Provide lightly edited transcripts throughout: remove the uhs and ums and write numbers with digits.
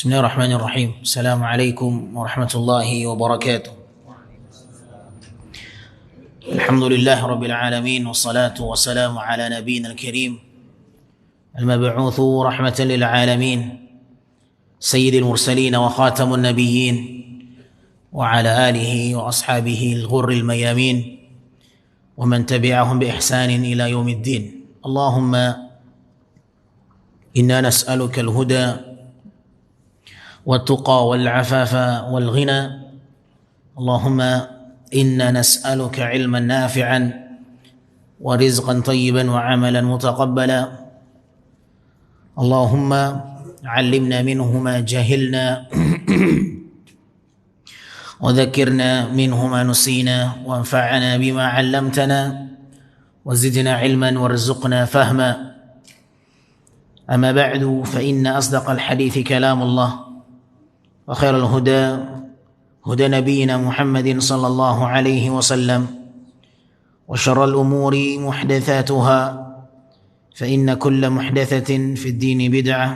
بسم الله الرحمن الرحيم. السلام عليكم ورحمة الله وبركاته. الحمد لله رب العالمين، والصلاة والسلام على نبينا الكريم المبعوث رحمة للعالمين سيد المرسلين وخاتم النبيين، وعلى آله وأصحابه الغر الميامين، ومن تبعهم بإحسان إلى يوم الدين. اللهم إنا نسألك الهدى والتقى والعفاف والغنى. اللهم إنا نسألك علما نافعا ورزقا طيبا وعملا متقبلا. اللهم علمنا منه ما جهلنا وذكرنا منه ما نسينا، وانفعنا بما علمتنا، وزدنا علما وارزقنا فهما. أما بعد، فإن أصدق الحديث كلام الله، وخير الهدى هدى نبينا محمد صلى الله عليه وسلم، وشر الأمور محدثاتها، فإن كل محدثة في الدين بدعة،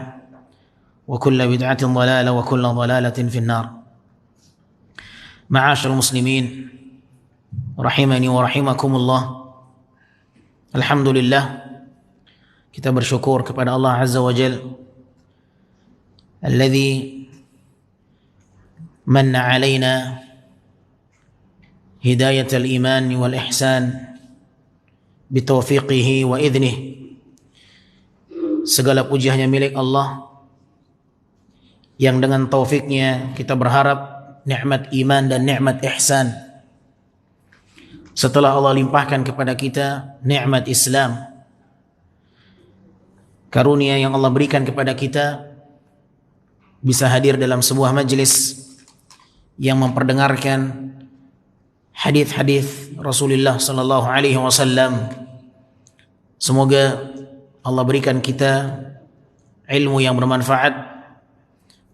وكل بدعة ضلالة، وكل ضلالة في النار. معاشر المسلمين rahimani wa rahimakumullah. Alhamdulillah, kita bersyukur kepada Allah Azza wa Jal alladzi manna alaina hidayatal iman wal ihsan bitaufiqihi wa idnih. Segala puji hanya milik Allah yang dengan taufiknya kita berharap nikmat iman dan nikmat ihsan. Setelah Allah limpahkan kepada kita nikmat Islam, karunia yang Allah berikan kepada kita bisa hadir dalam sebuah majlis yang memperdengarkan hadis-hadis Rasulullah sallallahu alaihi wasallam. Semoga Allah berikan kita ilmu yang bermanfaat,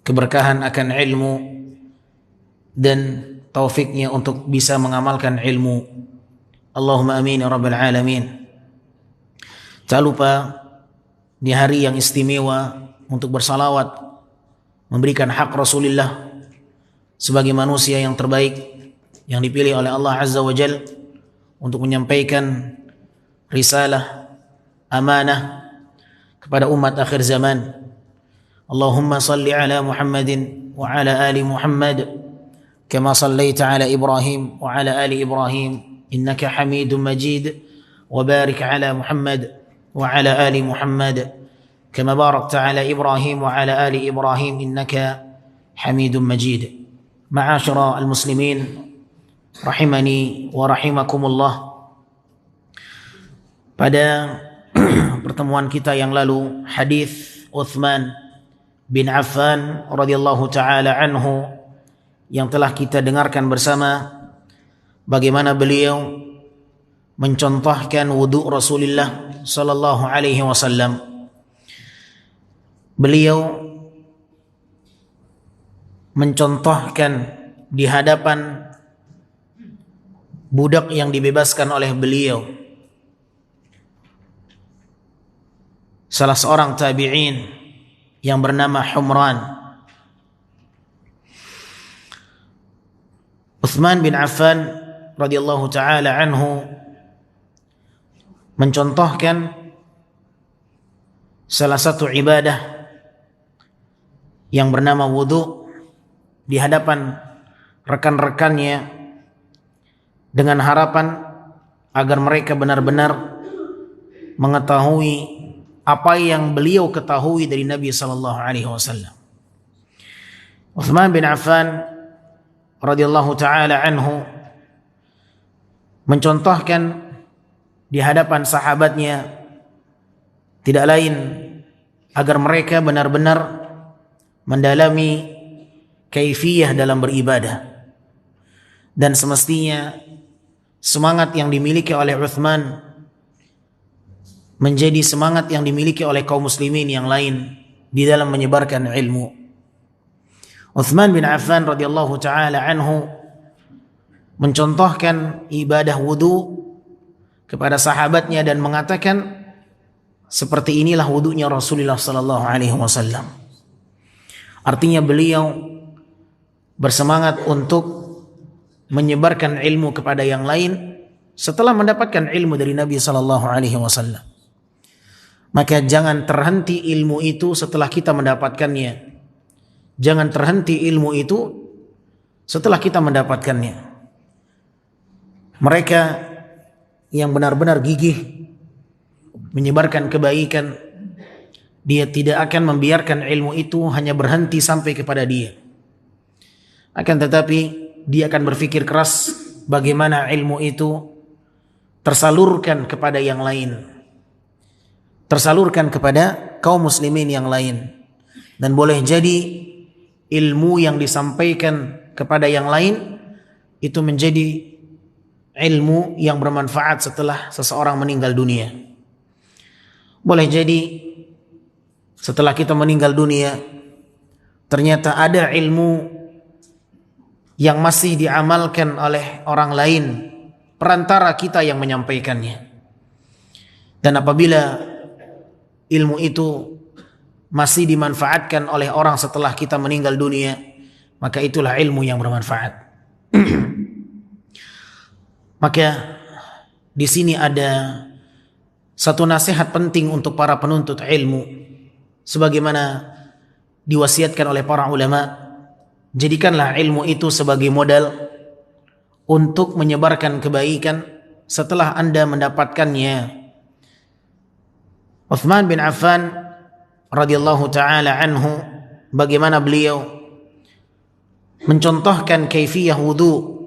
keberkahan akan ilmu, dan taufiknya untuk bisa mengamalkan ilmu. Allahumma amin ya rabbal alamin. Tak lupa di hari yang istimewa untuk bersalawat, memberikan hak Rasulullah sebagai manusia yang terbaik yang dipilih oleh Allah Azza wa Jal untuk menyampaikan risalah amanah kepada umat akhir zaman. Allahumma salli ala Muhammadin wa ala ali Muhammad kama sallaita ala Ibrahim wa ala ali Ibrahim innaka Hamidum Majid, wa barik ala Muhammad wa ala ali Muhammad kama barakta ala Ibrahim wa ala ali Ibrahim innaka Hamidum Majid. Ma'asyara al-muslimin rahimani wa rahimakumullah. Pada pertemuan kita yang lalu, hadis Uthman bin Affan radhiyallahu taala anhu yang telah kita dengarkan bersama, bagaimana beliau mencontohkan wudu Rasulullah sallallahu alaihi wasallam. Beliau mencontohkan di hadapan budak yang dibebaskan oleh beliau, salah seorang tabi'in yang bernama Humran. Uthman bin Affan radhiyallahu taala anhu mencontohkan salah satu ibadah yang bernama wudu di hadapan rekan-rekannya dengan harapan agar mereka benar-benar mengetahui apa yang beliau ketahui dari Nabi sallallahu alaihi wasallam. Uthman bin Affan radhiyallahu taala anhu mencontohkan di hadapan sahabatnya tidak lain agar mereka benar-benar mendalami kaifiyah dalam beribadah. Dan semestinya semangat yang dimiliki oleh Uthman menjadi semangat yang dimiliki oleh kaum muslimin yang lain di dalam menyebarkan ilmu. Uthman bin Affan radhiyallahu taala anhu mencontohkan ibadah wudu kepada sahabatnya dan mengatakan, seperti inilah wudunya Rasulullah sallallahu alaihi wasallam. Artinya beliau bersemangat untuk menyebarkan ilmu kepada yang lain setelah mendapatkan ilmu dari Nabi sallallahu alaihi wasallam. Maka jangan terhenti ilmu itu setelah kita mendapatkannya. Jangan terhenti ilmu itu setelah kita mendapatkannya. Mereka yang benar-benar gigih menyebarkan kebaikan, dia tidak akan membiarkan ilmu itu hanya berhenti sampai kepada dia. Akan tetapi dia akan berpikir keras bagaimana ilmu itu tersalurkan kepada yang lain, tersalurkan kepada kaum muslimin yang lain. Dan boleh jadi ilmu yang disampaikan kepada yang lain itu menjadi ilmu yang bermanfaat setelah seseorang meninggal dunia. Boleh jadi setelah kita meninggal dunia ternyata ada ilmu yang masih diamalkan oleh orang lain, perantara kita yang menyampaikannya. Dan apabila ilmu itu masih dimanfaatkan oleh orang setelah kita meninggal dunia, maka itulah ilmu yang bermanfaat. Maka di sini ada satu nasihat penting untuk para penuntut ilmu, sebagaimana diwasiatkan oleh para ulama. Jadikanlah ilmu itu sebagai modal untuk menyebarkan kebaikan setelah Anda mendapatkannya. Uthman bin Affan radhiyallahu taala anhu, bagaimana beliau mencontohkan kaifiyah wudu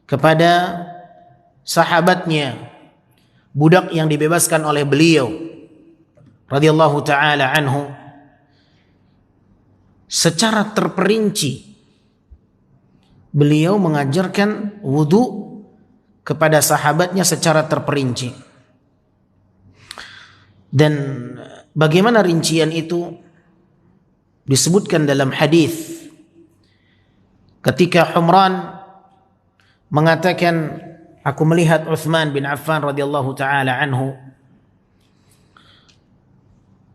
kepada sahabatnya, budak yang dibebaskan oleh beliau radhiyallahu taala anhu, secara terperinci beliau mengajarkan wudu kepada sahabatnya secara terperinci. Dan bagaimana rincian itu disebutkan dalam hadis ketika Humran mengatakan, aku melihat Uthman bin Affan radhiyallahu taala anhu,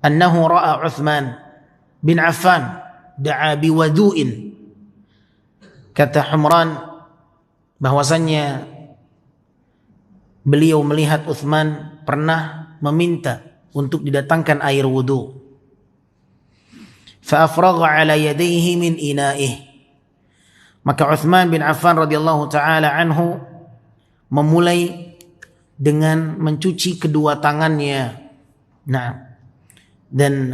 annahu ra'a Uthman bin Affan da'a biwudu'in. Kata Humran bahwasannya beliau melihat Uthman pernah meminta untuk didatangkan air wudu. Fa afragha ala yadayhi min ina'ih. Maka Uthman bin Affan radhiyallahu taala anhu memulai dengan mencuci kedua tangannya. Nah, dan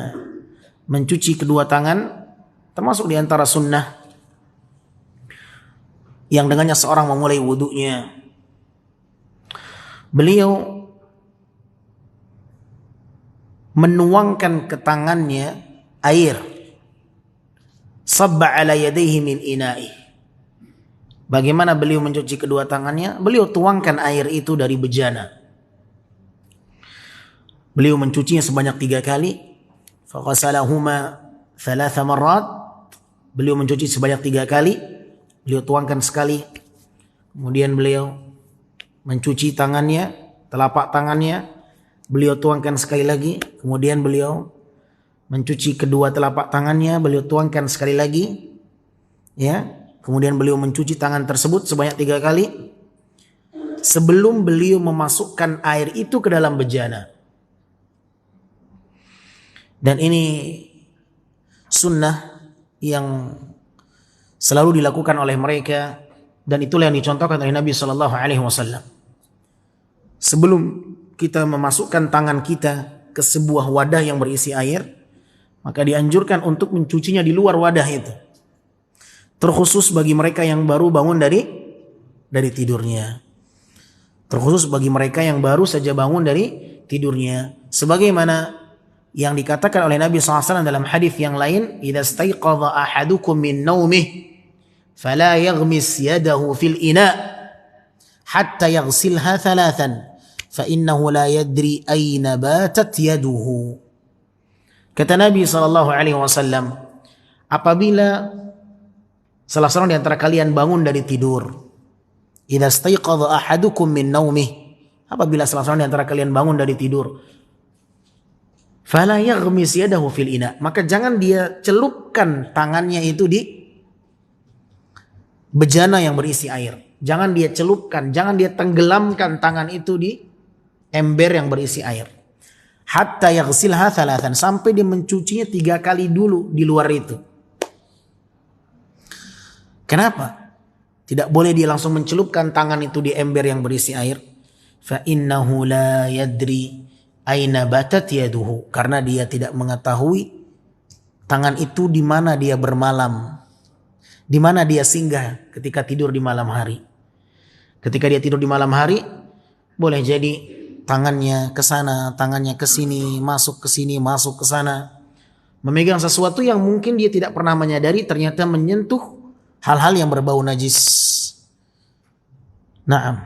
mencuci kedua tangan termasuk di antara sunnah yang dengannya seorang memulai wudunya. Beliau menuangkan ke tangannya air. Sabba ala yadayhi min ina'i. Bagaimana beliau mencuci kedua tangannya? Beliau tuangkan air itu dari bejana. Beliau mencucinya sebanyak 3 kali. Faghasalahuma 3 marrat. Beliau mencuci sebanyak 3 kali. Beliau tuangkan sekali. Kemudian beliau mencuci tangannya, telapak tangannya. Beliau tuangkan sekali lagi. Kemudian beliau mencuci kedua telapak tangannya. Beliau tuangkan sekali lagi. Ya. Kemudian beliau mencuci tangan tersebut sebanyak 3 kali. Sebelum beliau memasukkan air itu ke dalam bejana. Dan ini sunnah yang selalu dilakukan oleh mereka, dan itulah yang dicontohkan oleh Nabi sallallahu alaihi wasallam. Sebelum kita memasukkan tangan kita ke sebuah wadah yang berisi air, maka dianjurkan untuk mencucinya di luar wadah itu. Terkhusus bagi mereka yang baru bangun dari tidurnya. Terkhusus bagi mereka yang baru saja bangun dari tidurnya. Sebagaimana yang dikatakan oleh Nabi SAW dalam hadis yang lain, "Idza staiqadha ahadukum min naumih fala yaghmis yadahu fil ina hatta yaghsilha 3 fa innahu la yadri ayna batat yaduhu." Kata Nabi SAW, apabila salah seorang di antara kalian bangun dari tidur, idza staiqadha ahadukum min naumih, apabila salah seorang di antara kalian bangun dari tidur, Fala yaghmis yadahu fil ina. Maka jangan dia celupkan tangannya itu di bejana yang berisi air. Jangan dia celupkan, jangan dia tenggelamkan tangan itu di ember yang berisi air. Hatta yaghsilha thalathan, sampai dia mencucinya 3 kali dulu di luar itu. Kenapa? Tidak boleh dia langsung mencelupkan tangan itu di ember yang berisi air. Fa innahu la yadri aina batat yaduhu, karena dia tidak mengetahui tangan itu di mana dia bermalam, di mana dia singgah ketika tidur di malam hari. Ketika dia tidur di malam hari, boleh jadi tangannya ke sana, tangannya ke sini, masuk ke sini, masuk ke sana, memegang sesuatu yang mungkin dia tidak pernah menyadari ternyata menyentuh hal-hal yang berbau najis. Naam.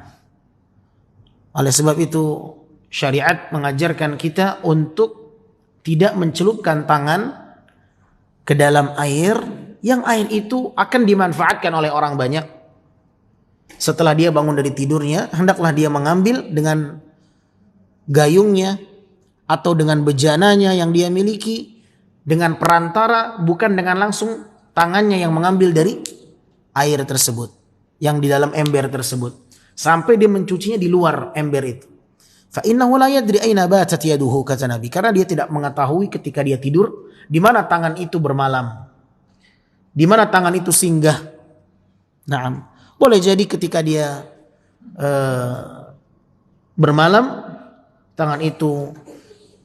Oleh sebab itu syariat mengajarkan kita untuk tidak mencelupkan tangan ke dalam air yang air itu akan dimanfaatkan oleh orang banyak. Setelah dia bangun dari tidurnya, hendaklah dia mengambil dengan gayungnya atau dengan bejananya yang dia miliki, dengan perantara, bukan dengan langsung tangannya yang mengambil dari air tersebut, yang di dalam ember tersebut, sampai dia mencucinya di luar ember itu. Fa innahu la yadri aina batat yaduhu, kata Nabi, karena dia tidak mengetahui ketika dia tidur di mana tangan itu bermalam, di mana tangan itu singgah. Naam, boleh jadi ketika dia bermalam, tangan itu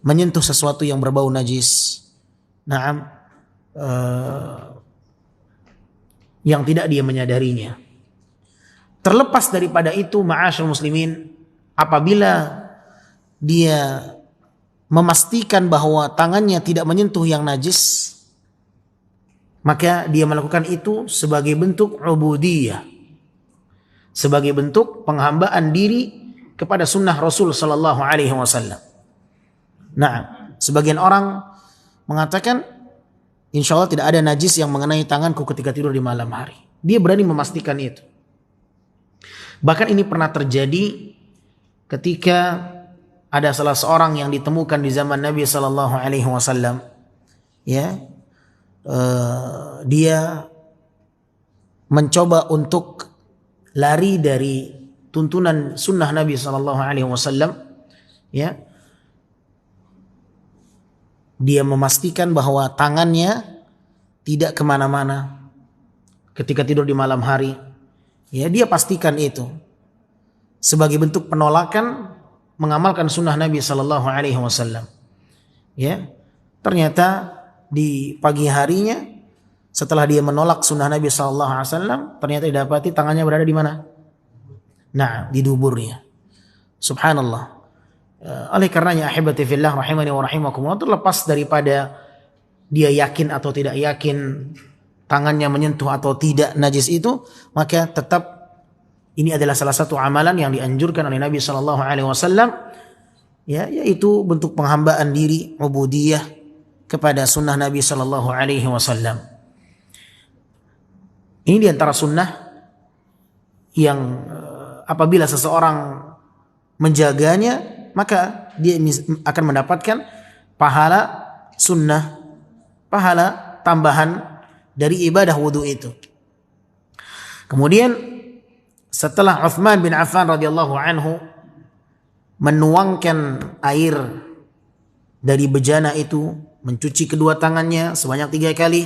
menyentuh sesuatu yang berbau najis. Naam, yang tidak dia menyadarinya. Terlepas daripada itu, ma'asyarul muslimin, apabila dia memastikan bahwa tangannya tidak menyentuh yang najis, maka dia melakukan itu sebagai bentuk ubudiyah, sebagai bentuk penghambaan diri kepada sunnah Rasul sallallahu alaihi wasallam. Nah, sebagian orang mengatakan, insya Allah tidak ada najis yang mengenai tanganku ketika tidur di malam hari. Dia berani memastikan itu. Bahkan ini pernah terjadi ketika ada salah seorang yang ditemukan di zaman Nabi sallallahu alaihi wasallam, ya, dia mencoba untuk lari dari tuntunan sunnah Nabi sallallahu alaihi wasallam, ya. Dia memastikan bahwa tangannya tidak kemana-mana ketika tidur di malam hari. Ya, dia pastikan itu sebagai bentuk penolakan mengamalkan sunnah Nabi sallallahu alaihi wasallam. Ya, ternyata di pagi harinya setelah dia menolak sunnah Nabi sallallahu alaihi wasallam, ternyata didapati tangannya berada di mana? Nah, di duburnya. Subhanallah. Oleh karenanya ahibati fillah rahimani wa rahimakumullah, terlepas daripada dia yakin atau tidak yakin tangannya menyentuh atau tidak najis itu, maka tetap ini adalah salah satu amalan yang dianjurkan oleh Nabi sallallahu alaihi wasallam, ya, yaitu bentuk penghambaan diri, ubudiyah kepada sunnah Nabi sallallahu alaihi wasallam. Ini di antara sunnah yang apabila seseorang menjaganya, maka dia akan mendapatkan pahala sunnah, pahala tambahan dari ibadah wudu itu. Kemudian setelah Uthman bin Affan radhiyallahu anhu menuangkan air dari bejana itu, mencuci kedua tangannya sebanyak 3 kali,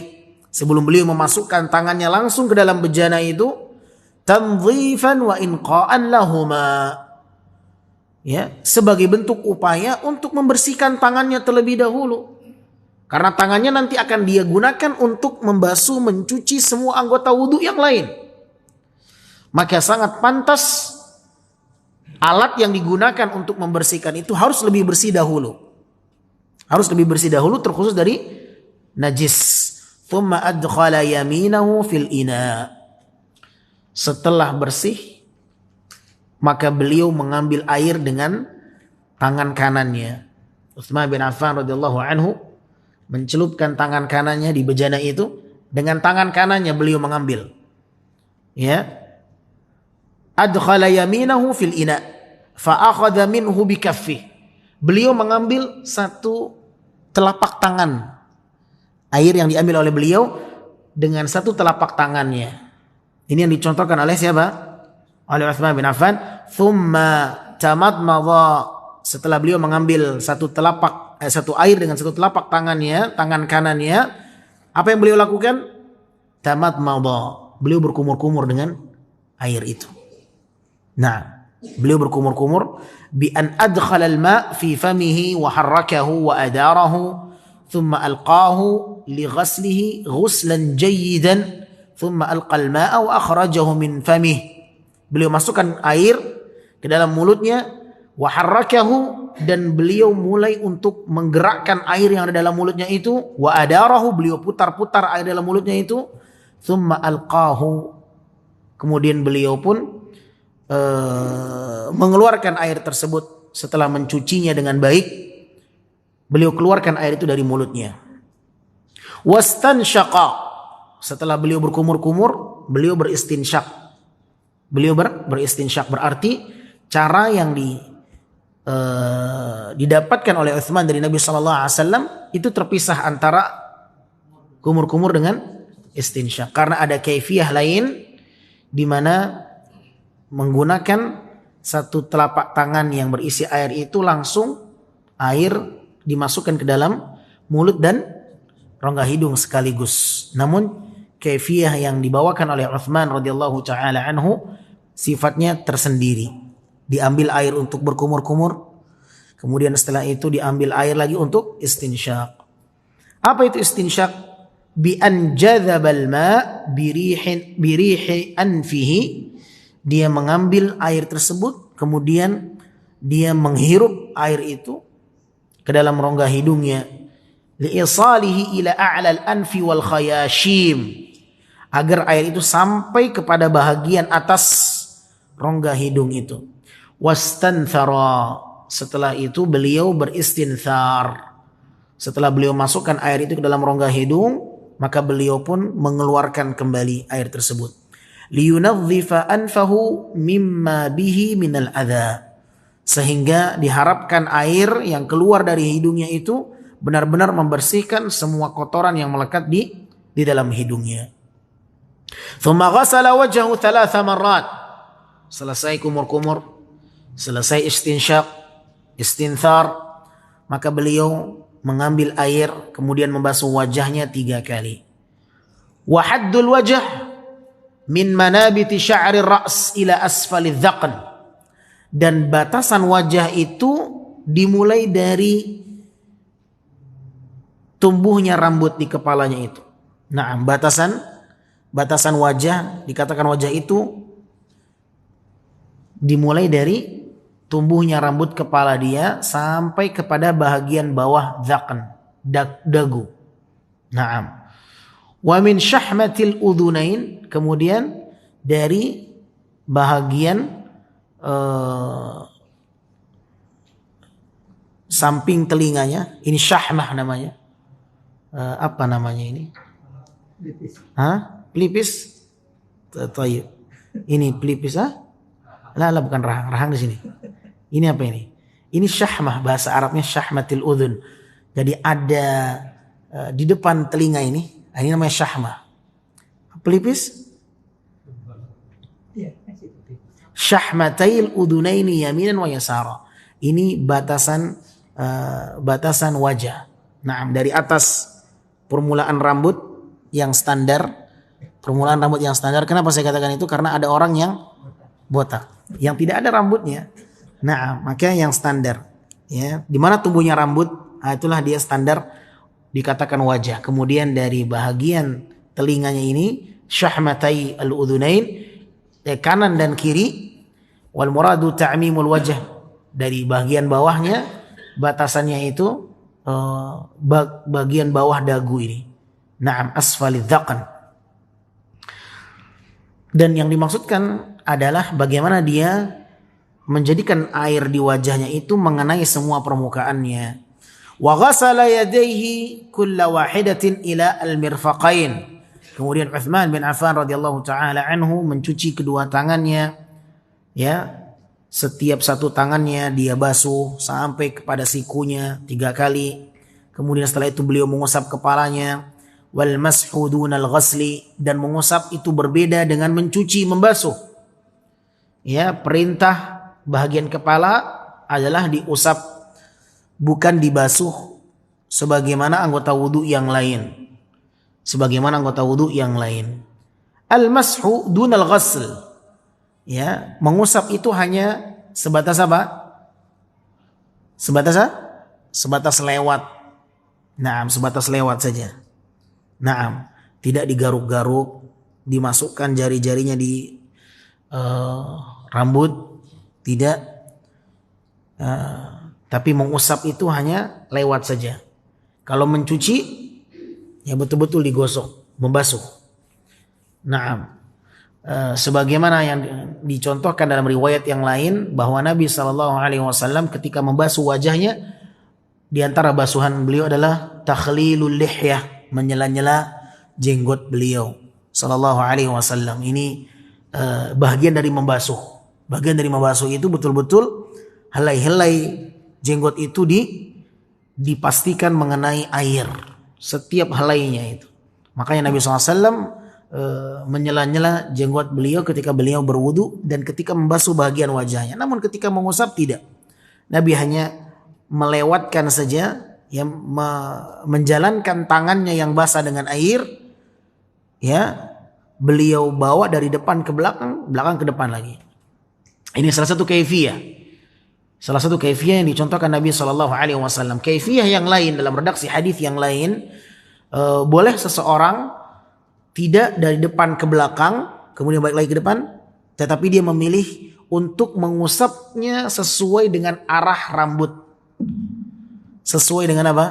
sebelum beliau memasukkan tangannya langsung ke dalam bejana itu, tanzifan wa inqa'an lahuma, ya, sebagai bentuk upaya untuk membersihkan tangannya terlebih dahulu. Karena tangannya nanti akan dia gunakan untuk membasuh, mencuci semua anggota wudu yang lain. Maka sangat pantas alat yang digunakan untuk membersihkan itu harus lebih bersih dahulu. Harus lebih bersih dahulu, terkhusus dari najis. Thumma adkhala yaminahu fil ina. Setelah bersih, maka beliau mengambil air dengan tangan kanannya. Utsman bin Affan radhiyallahu anhu mencelupkan tangan kanannya di bejana itu, dengan tangan kanannya beliau mengambil. Ya. Adkhala yaminahu fil ina fa akhadha minhu bi kaffih. Beliau mengambil satu telapak tangan air yang diambil oleh beliau dengan satu telapak tangannya. Ini yang dicontohkan oleh siapa? Oleh Utsman bin Affan. Thumma tamadmadha, setelah beliau mengambil satu air dengan satu telapak tangannya, tangan kanannya, apa yang beliau lakukan? Tamadmadha, beliau berkumur-kumur dengan air itu. Nah, beliau berkumur-kumur bi an adkhala al-ma' fi famihi wa harrakahu wa adarahu thumma alqahu li ghaslihi ghuslan jayyidan thumma alqa al-ma'a wa akhrajahu min famihi. Beliau masukkan air ke dalam mulutnya, wa harrakahu, dan beliau mulai untuk menggerakkan air yang ada dalam mulutnya itu, wa adarahu, beliau putar-putar air dalam mulutnya itu, thumma alqahu, kemudian beliau pun mengeluarkan air tersebut setelah mencucinya dengan baik. Beliau keluarkan air itu dari mulutnya. Wastansyaqa, setelah beliau berkumur-kumur, beliau beristinsyak. Beliau beristinsyak, berarti cara yang didapatkan oleh Utsman dari Nabi sallallahu alaihi wasallam itu terpisah antara kumur-kumur dengan istinsyak, karena ada kaifiyah lain di mana menggunakan satu telapak tangan yang berisi air itu langsung air dimasukkan ke dalam mulut dan rongga hidung sekaligus. Namun kaifiyah yang dibawakan oleh Utsman radhiyallahu taala anhu sifatnya tersendiri. Diambil air untuk berkumur-kumur, kemudian setelah itu diambil air lagi untuk istinsyak. Apa itu istinsyak? Bi an jadzabal ma' birihi anfihi, dia mengambil air tersebut, kemudian dia menghirup air itu ke dalam rongga hidungnya, li'isalihi ila a'lal anfi wal khayashim, agar air itu sampai kepada bahagian atas rongga hidung itu. Wastanthara, setelah itu beliau beristinthar. Setelah beliau masukkan air itu ke dalam rongga hidung, maka beliau pun mengeluarkan kembali air tersebut. Liyunadhifa anfahu mimma bihi minal adha, sehingga diharapkan air yang keluar dari hidungnya itu benar-benar membersihkan semua kotoran yang melekat di dalam hidungnya. Thumma ghasala wajhahu 3 marrat, selesai kumur-kumur, selesai istinsyak, istinthar, maka beliau mengambil air kemudian membasuh wajahnya 3 kali. Wa haddul wajh min manabiti sya'ri ra's ila asfali dhaqn, dan batasan wajah itu dimulai dari tumbuhnya rambut di kepalanya itu. Nah, batasan wajah, dikatakan wajah itu dimulai dari tumbuhnya rambut kepala dia sampai kepada bahagian bawah dhaqn, dagu. Naam. Wa min syahmatil udhunain, kemudian dari bahagian samping telinganya, ini syahmah namanya. Apa namanya ini? Pelipis. Pelipis. Tayyib. Ini pelipis Lah bukan rahang. Rahang di sini. Ini apa ini? Ini syahmah, bahasa Arabnya syahmatil udhun. Jadi ada di depan telinga ini namanya syahmah. Pelipis? Syahmatail udhunaini yaminan wa yasara. Ini batasan wajah. Nah, dari atas permulaan rambut yang standar. Kenapa saya katakan itu? Karena ada orang yang botak, yang tidak ada rambutnya. Nah, maka yang standar, ya, di mana tumbuhnya rambut, itulah dia standar dikatakan wajah. Kemudian dari bahagian telinganya ini syahmatai al-udhunain, kanan dan kiri, wal muradu ta'mimul wajh, dari bagian bawahnya batasannya itu bagian bawah dagu ini. Na'am, asfalidz dzaqn. Dan yang dimaksudkan adalah bagaimana dia menjadikan air di wajahnya itu mengenai semua permukaannya. Wa ghasala yadayhi kulla wahidatin ila al-mirfaqain. Kemudian Utsman bin Affan radhiyallahu taala anhu mencuci kedua tangannya, ya. Setiap satu tangannya dia basuh sampai kepada sikunya 3 kali. kemudian setelah itu beliau mengusap kepalanya. Wal mashu dunal ghasli, dan mengusap itu berbeda dengan mencuci, membasuh. Ya, perintah bahagian kepala adalah diusap, bukan dibasuh sebagaimana anggota wudu yang lain. Sebagaimana anggota wudu yang lain. Al mashu dunal ghasl. Ya, mengusap itu hanya sebatas apa? Sebatas lewat. Naam, sebatas lewat saja. Naam, tidak digaruk-garuk, dimasukkan jari-jarinya di rambut, tidak. Tapi mengusap itu hanya lewat saja. Kalau mencuci, ya betul-betul digosok, membasuh. Naam. Sebagaimana yang dicontohkan dalam riwayat yang lain bahwa Nabi SAW ketika membasuh wajahnya, di antara basuhan beliau adalah takhlilul lihyah, menyela-nyela jenggot beliau sallallahu alaihi wasallam. Ini bagian dari membasuh. Bagian dari membasuh itu betul-betul helai-helai jenggot itu dipastikan mengenai air. Setiap helainya itu. Makanya Nabi SAW menyela-nyela jenggot beliau ketika beliau berwudu dan ketika membasuh bagian wajahnya. Namun ketika mengusap tidak. Nabi hanya melewatkan saja, yang menjalankan tangannya yang basah dengan air, ya beliau bawa dari depan ke belakang, belakang ke depan lagi. Ini salah satu kaifiyah, yang dicontohkan Nabi SAW. Kaifiyah yang lain dalam redaksi hadis yang lain, boleh seseorang tidak dari depan ke belakang, kemudian balik lagi ke depan, tetapi dia memilih untuk mengusapnya sesuai dengan arah rambut. Sesuai dengan apa?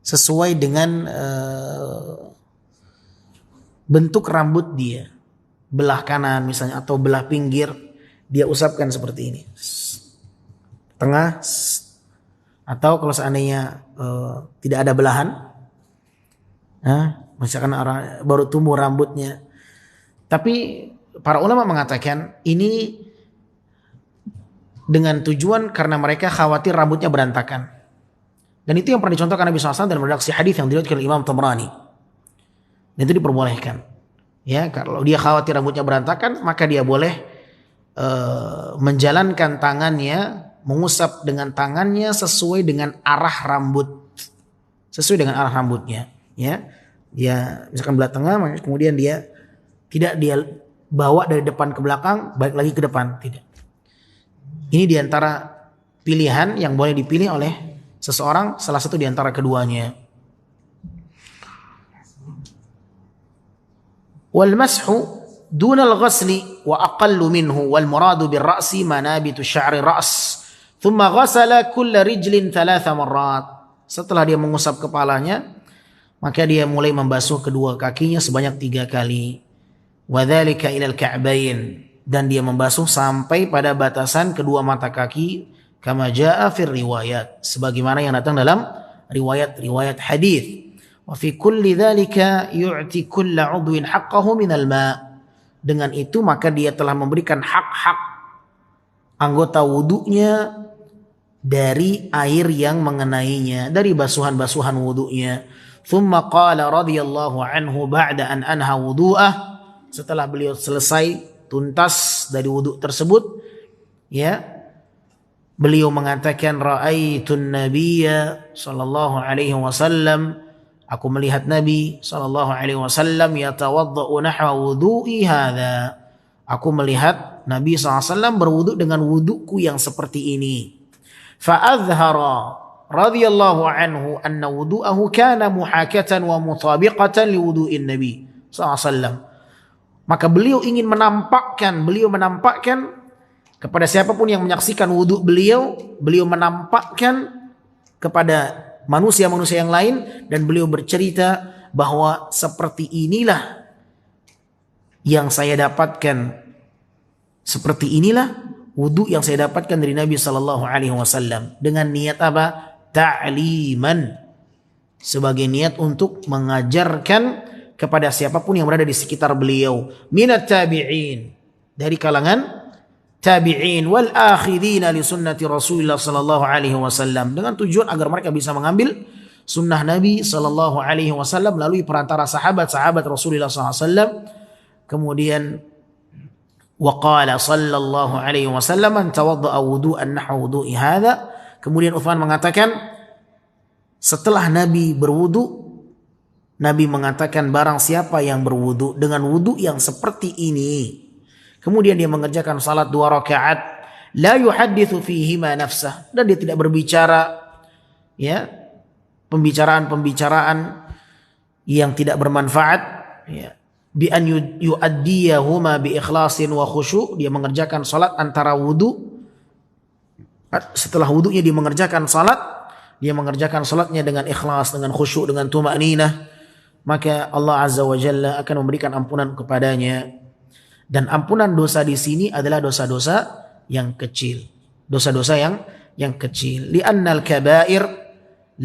Sesuai dengan bentuk rambut dia. Belah kanan misalnya atau belah pinggir, dia usapkan seperti ini. Tengah. Atau kalau seandainya tidak ada belahan, misalkan baru tumbuh rambutnya. Tapi para ulama mengatakan ini dengan tujuan karena mereka khawatir rambutnya berantakan. Dan itu yang pernah dicontohkan Nabi SAW dalam redaksi hadis yang diriwayatkan oleh Imam Tabrani. Dan itu diperbolehkan. Ya, kalau dia khawatir rambutnya berantakan, maka dia boleh menjalankan tangannya, mengusap dengan tangannya sesuai dengan arah rambut. Sesuai dengan arah rambutnya. Ya, dia misalkan belah tengah, kemudian dia tidak dia bawa dari depan ke belakang, balik lagi ke depan, tidak. Ini diantara pilihan yang boleh dipilih oleh seseorang, salah satu diantara keduanya. Wal mashu dunal ghasli wa aqallu minhu wal muradu bil ra'si manabitu sya'ri ra's thumma ghasala kulla rijlin 3 marrat. Setelah dia mengusap kepalanya, maka dia mulai membasuh kedua kakinya sebanyak 3 kali. Wa dzalika ila al-ka'bayn, dan dia membasuh sampai pada batasan kedua mata kaki, kama jaa fir riwayat, sebagaimana yang datang dalam riwayat hadis. Wa fi kulli dzalika yu'ti kulla 'udwin haqqahu minal ma'. Dengan itu maka dia telah memberikan hak-hak anggota wudunya dari air yang mengenainya, dari basuhan-basuhan wudunya. Thumma qala radhiyallahu anhu ba'da an anha wudu'ah, setelah beliau selesai tuntas dari wudu tersebut, ya, beliau mengatakan ra'aitun nabiyya sallallahu alaihi wasallam, aku melihat Nabi sallallahu alaihi wasallam yatawaddau nahwa wudu'i hadza, aku melihat Nabi sallallahu alaihi wasallam berwudu dengan wuduku yang seperti ini. Fa azhara radhiyallahu anhu anna wudu'ahu kana muhakatan wa mutabiqatan li wudu'in Nabi sallallahu alaihi wasallam. Maka beliau ingin menampakkan kepada siapapun yang menyaksikan wudu beliau menampakkan kepada manusia-manusia yang lain, dan beliau bercerita bahwa seperti inilah yang saya dapatkan, seperti inilah wudu yang saya dapatkan dari Nabi sallallahu alaihi wasallam, dengan niat apa? Ta'liman, sebagai niat untuk mengajarkan kepada siapapun yang berada di sekitar beliau, minat tabi'in, dari kalangan tabi'in wal akhidina li sunnati Rasulullah sallallahu alaihi wasallam, dengan tujuan agar mereka bisa mengambil sunnah Nabi sallallahu alaihi wasallam melalui perantara sahabat-sahabat Rasulullah sallallahu alaihi wasallam. Kemudian waqala sallallahu alaihi wasallam man tawadda'a wudu'an nahwa wudu'i hadza. Kemudian Utsman mengatakan, setelah Nabi berwudu, Nabi mengatakan barang siapa yang berwudu dengan wudu yang seperti ini, kemudian dia mengerjakan salat 2 rakaat, la yuhadditsu fihi ma nafsah, dan dia tidak berbicara ya pembicaraan yang tidak bermanfaat, ya, bi an yu'addiyahuma bi ikhlasin wa khusyu', dia mengerjakan salat antara wudu, setelah wudunya dia mengerjakan salat, dia mengerjakan salatnya dengan ikhlas, dengan khusyuk, dengan tumaninah, maka Allah Azza wa Jalla akan memberikan ampunan kepadanya. Dan ampunan dosa di sini adalah dosa-dosa yang kecil, dosa-dosa yang kecil. Li'annal kaba'ir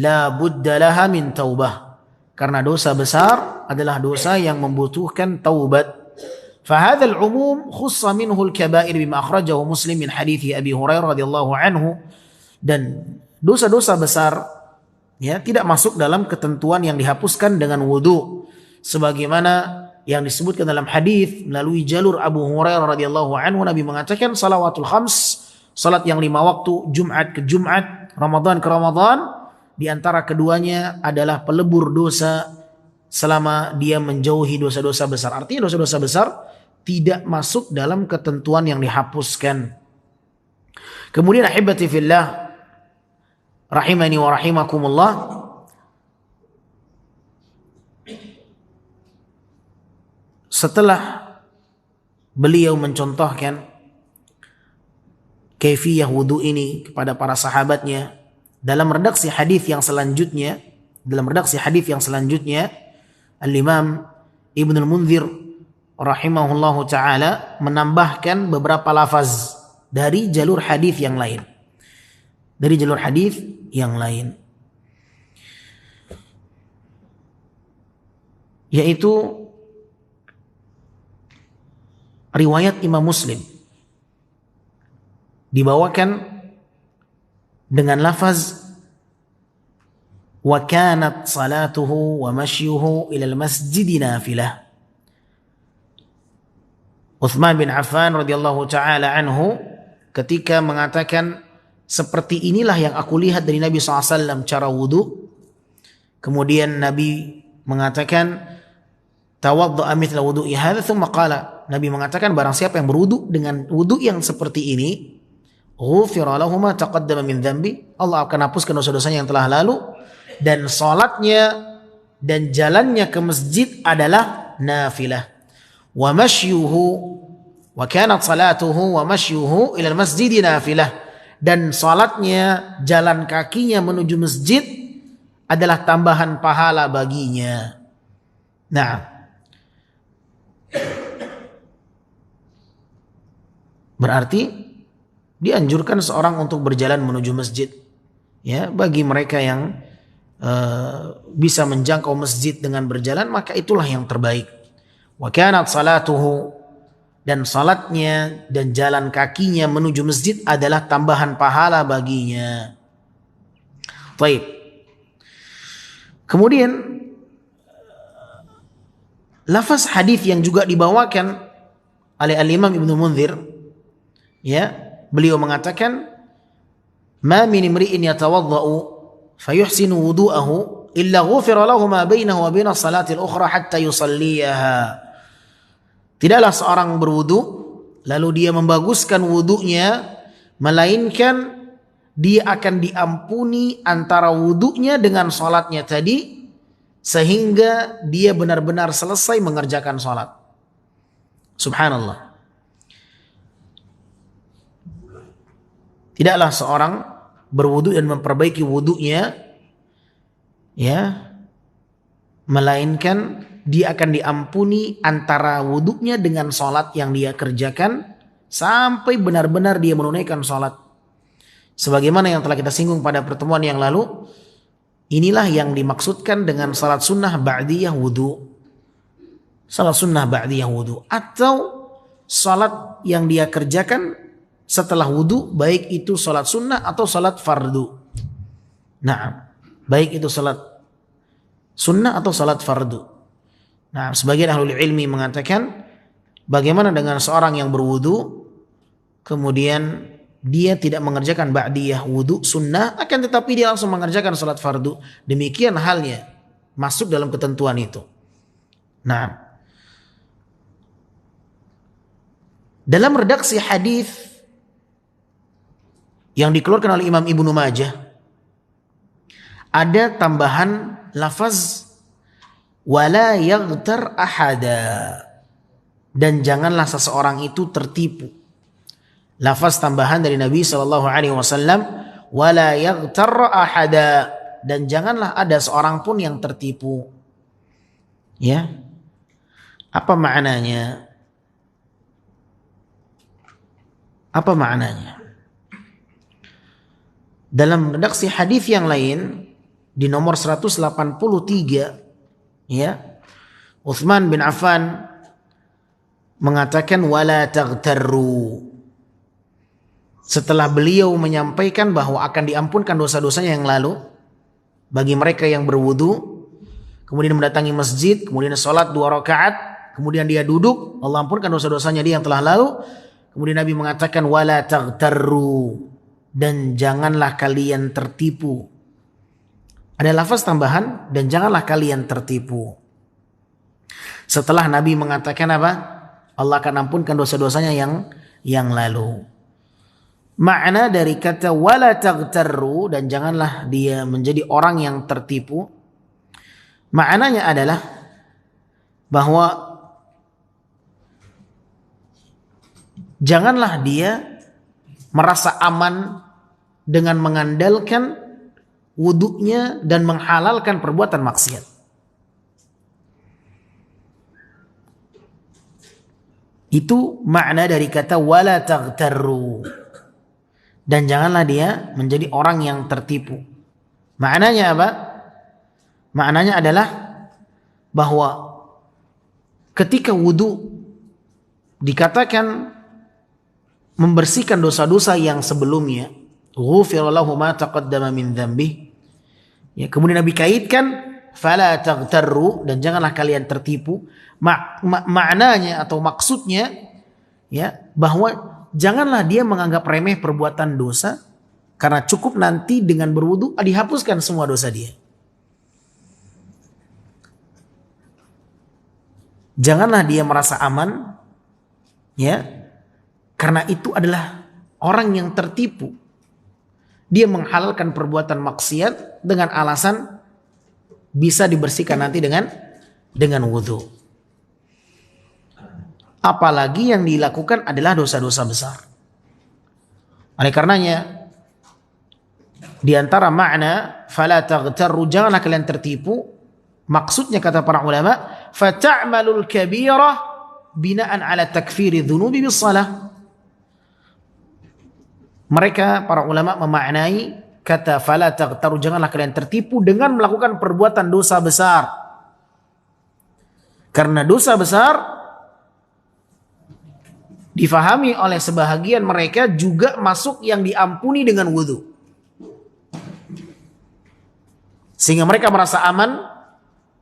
la budda laha min taubah, karena dosa besar adalah dosa yang membutuhkan taubat. فهذا العموم خص منه الكبائر بما أخرجه مسلم من حديث أبي هريرة رضي الله عنه. Dan dosa-dosa besar ya tidak masuk dalam ketentuan yang dihapuskan dengan wudu, sebagaimana yang disebutkan dalam hadis melalui jalur Abu Hurairah radhiyallahu anhu. Nabi mengatakan salawatul khams, salat yang 5 waktu, Jumat ke Jumat, Ramadan ke Ramadan, di antara keduanya adalah pelebur dosa selama dia menjauhi dosa-dosa besar. Artinya dosa-dosa besar tidak masuk dalam ketentuan yang dihapuskan. Kemudian ahibati fillah rahimani wa rahimakumullah, setelah beliau mencontohkan kaifiyah wudu ini kepada para sahabatnya, dalam redaksi hadis yang selanjutnya, Al-Imam Ibnul Munzir rahimahullahu taala menambahkan beberapa lafaz dari jalur hadis yang lain. Yaitu riwayat Imam Muslim dibawakan dengan lafaz wa kanat salatuhu wa mashyuhu ila al-masjid nafilah. Utsman bin Affan radhiyallahu taala anhu ketika mengatakan, seperti inilah yang aku lihat dari Nabi SAW cara wudu. Kemudian Nabi mengatakan, tawadda'a mithla wudu'i hadza, thumma qala, Nabi mengatakan barang siapa yang berwudu dengan wudu yang seperti ini, ghufira lahu ma taqaddama min dzambi, Allah akan hapuskan dosa-dosanya yang telah lalu, dan salatnya dan jalannya ke masjid adalah nafilah. Wa mashyuhu wa kanat salatuhu wa mashyuhu ila al-masjid nafilah, dan salatnya, jalan kakinya menuju masjid adalah tambahan pahala baginya. Nah, berarti dianjurkan seorang untuk berjalan menuju masjid, ya, bagi mereka yang bisa menjangkau masjid dengan berjalan, maka itulah yang terbaik. Wa kanat salatuhu, dan salatnya dan jalan kakinya menuju masjid adalah tambahan pahala baginya. Baik. Kemudian lafaz hadis yang juga dibawakan oleh Al-Imam Ibnu Munzir, ya, beliau mengatakan, ma min imri'in yatawadda'u fayuhsinu wudu'ahu illa ghufira lahu ma bainahu wa baina salati al-ukhra hatta yusalliyaha. Tidaklah seorang berwudu lalu dia membaguskan wudunya, melainkan dia akan diampuni antara wudunya dengan salatnya tadi, sehingga dia benar-benar selesai mengerjakan salat. Subhanallah. Tidaklah seorang berwudu dan memperbaiki wudunya, ya, melainkan dia akan diampuni antara wudunya dengan salat yang dia kerjakan sampai benar-benar dia menunaikan salat. Sebagaimana yang telah kita singgung pada pertemuan yang lalu, inilah yang dimaksudkan dengan salat sunnah ba'diyah wudu. Salat sunnah ba'diyah wudu, atau salat yang dia kerjakan setelah wudu, baik itu salat sunnah atau salat fardu. Nah, baik itu salat sunnah atau salat fardu. Nah, sebagian ahli ilmi mengatakan, bagaimana dengan seorang yang berwudu kemudian dia tidak mengerjakan ba'diyah wudu sunnah, akan tetapi dia langsung mengerjakan salat fardu. Demikian halnya, masuk dalam ketentuan itu. Nah, dalam redaksi hadis yang dikeluarkan oleh Imam Ibnu Majah, ada tambahan lafaz wala yaghtar ahada, dan janganlah seseorang itu tertipu. Lafaz tambahan dari Nabi SAW, wala yaghtar ahada, dan janganlah ada seorang pun yang tertipu. Ya, apa maknanya? Apa maknanya? Dalam redaksi hadis yang lain di nomor 183, ya, Utsman bin Affan mengatakan wala taghtarru. Setelah beliau menyampaikan bahwa akan diampunkan dosa-dosanya yang lalu bagi mereka yang berwudu, kemudian mendatangi masjid, kemudian sholat 2 rakaat, kemudian dia duduk, Allah ampunkan dosa-dosanya dia yang telah lalu. Kemudian Nabi mengatakan wala taghtarru, dan janganlah kalian tertipu. Ada lafaz tambahan, dan janganlah kalian tertipu. Setelah Nabi mengatakan apa? Allah akan ampunkan dosa-dosanya yang lalu. Makna dari kata wala taghtarru, dan janganlah dia menjadi orang yang tertipu, maknanya adalah bahwa janganlah dia merasa aman dengan mengandalkan wudunya dan menghalalkan perbuatan maksiat. Itu makna dari kata wala taghtarru. Dan janganlah dia menjadi orang yang tertipu. Maknanya apa? Maknanya adalah bahwa ketika wudu dikatakan membersihkan dosa-dosa yang sebelumnya, ghufira lahu ma taqaddama min dzambi. Ya, kemudian Nabi kaitkan fala taghtarru, dan janganlah kalian tertipu. Maknanya atau maksudnya, ya, bahwa janganlah dia menganggap remeh perbuatan dosa, karena cukup nanti dengan berwudu dihapuskan semua dosa dia. Janganlah dia merasa aman, ya, karena itu adalah orang yang tertipu. Dia menghalalkan perbuatan maksiat dengan alasan bisa dibersihkan nanti dengan wudu. Apalagi yang dilakukan adalah dosa-dosa besar. Oleh karenanya, di antara makna fala taghtarru, janganlah kalian tertipu, maksudnya kata para ulama, fata'malul kabirah bina'an ala takfiri dhunubi bis salah. Mereka para ulama memaknai kata fala taghtarru, janganlah kalian tertipu, dengan melakukan perbuatan dosa besar. Karena dosa besar difahami oleh sebahagian mereka juga masuk yang diampuni dengan wudu. Sehingga mereka merasa aman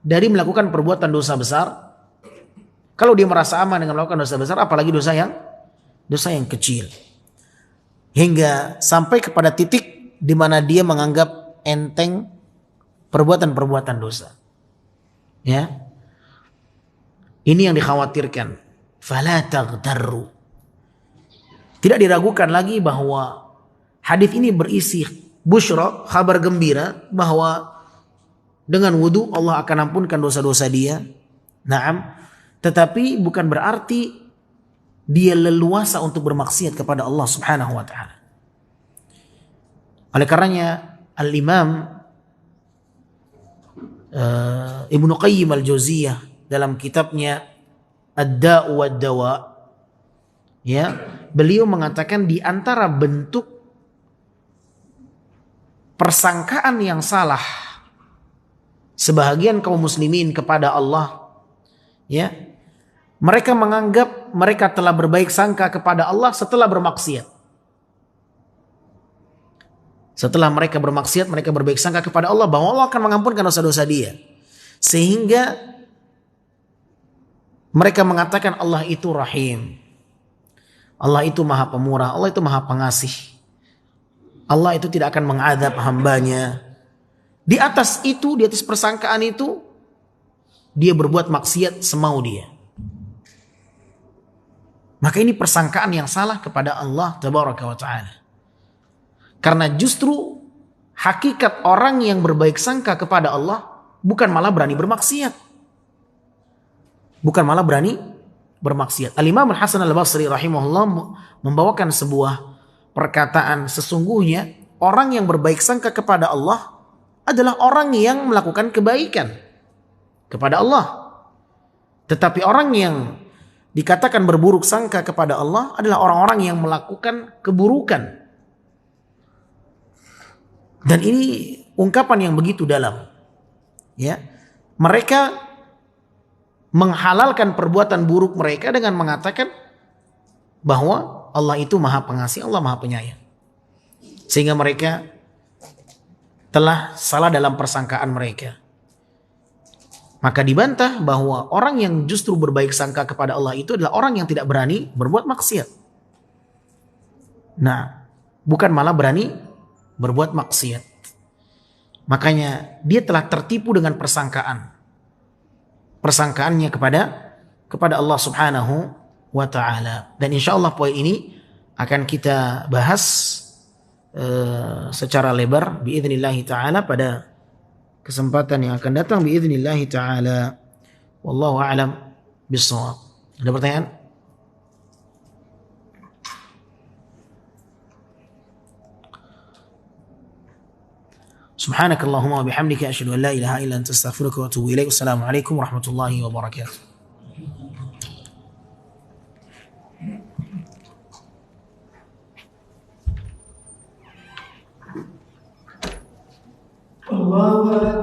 dari melakukan perbuatan dosa besar. Kalau dia merasa aman dengan melakukan dosa besar, apalagi dosa yang kecil. Hingga sampai kepada titik di mana dia menganggap enteng perbuatan-perbuatan dosa. Ya. Ini yang dikhawatirkan. Fala taghtarru. Tidak diragukan lagi bahwa hadis ini berisi busyra, kabar gembira, bahwa dengan wudu Allah akan ampunkan dosa-dosa dia. Naam, tetapi bukan berarti dia leluasa untuk bermaksiat kepada Allah Subhanahu wa taala. Oleh karenanya Al-Imam Ibnu Qayyim Al-Jauziyah dalam kitabnya Ad-Da'u wad-Dawa, ya, beliau mengatakan di antara bentuk persangkaan yang salah sebahagian kaum muslimin kepada Allah, ya, mereka menganggap mereka telah berbaik sangka kepada Allah setelah bermaksiat. Setelah mereka bermaksiat, mereka berbaik sangka kepada Allah bahwa Allah akan mengampunkan dosa-dosa dia. Sehingga mereka mengatakan Allah itu rahim. Allah itu maha pemurah, Allah itu maha pengasih. Allah itu tidak akan mengadab hambanya. Di atas itu, di atas persangkaan itu, dia berbuat maksiat semau dia. Maka ini persangkaan yang salah kepada Allah Tabaraka wa Ta'ala. Karena justru hakikat orang yang berbaik sangka kepada Allah bukan malah berani bermaksiat. Bukan malah berani bermaksiat. Al-Imam Al-Hasan Al-Basri rahimahullah membawakan sebuah perkataan, sesungguhnya orang yang berbaik sangka kepada Allah adalah orang yang melakukan kebaikan kepada Allah. Tetapi orang yang dikatakan berburuk sangka kepada Allah adalah orang-orang yang melakukan keburukan. Dan ini ungkapan yang begitu dalam. Ya, mereka menghalalkan perbuatan buruk mereka dengan mengatakan bahwa Allah itu maha pengasih, Allah maha penyayang. Sehingga mereka telah salah dalam persangkaan mereka. Maka dibantah bahwa orang yang justru berbaik sangka kepada Allah itu adalah orang yang tidak berani berbuat maksiat. Nah, bukan malah berani berbuat maksiat. Makanya dia telah tertipu dengan persangkaannya kepada Allah Subhanahu wa Ta'ala. Dan insya Allah poin ini akan kita bahas secara lebar biidznillah ta'ala pada kesempatan yang akan datang biidznillah ta'ala. Wallahu a'lam bissawab. Ada pertanyaan? Subhanakallahumma wa bihamdika asyhadu an la ilaha illa anta astaghfiruka wa atubu ilaik. Wassalamualaikum warahmatullahi wabarakatuh. Allahu Akbar.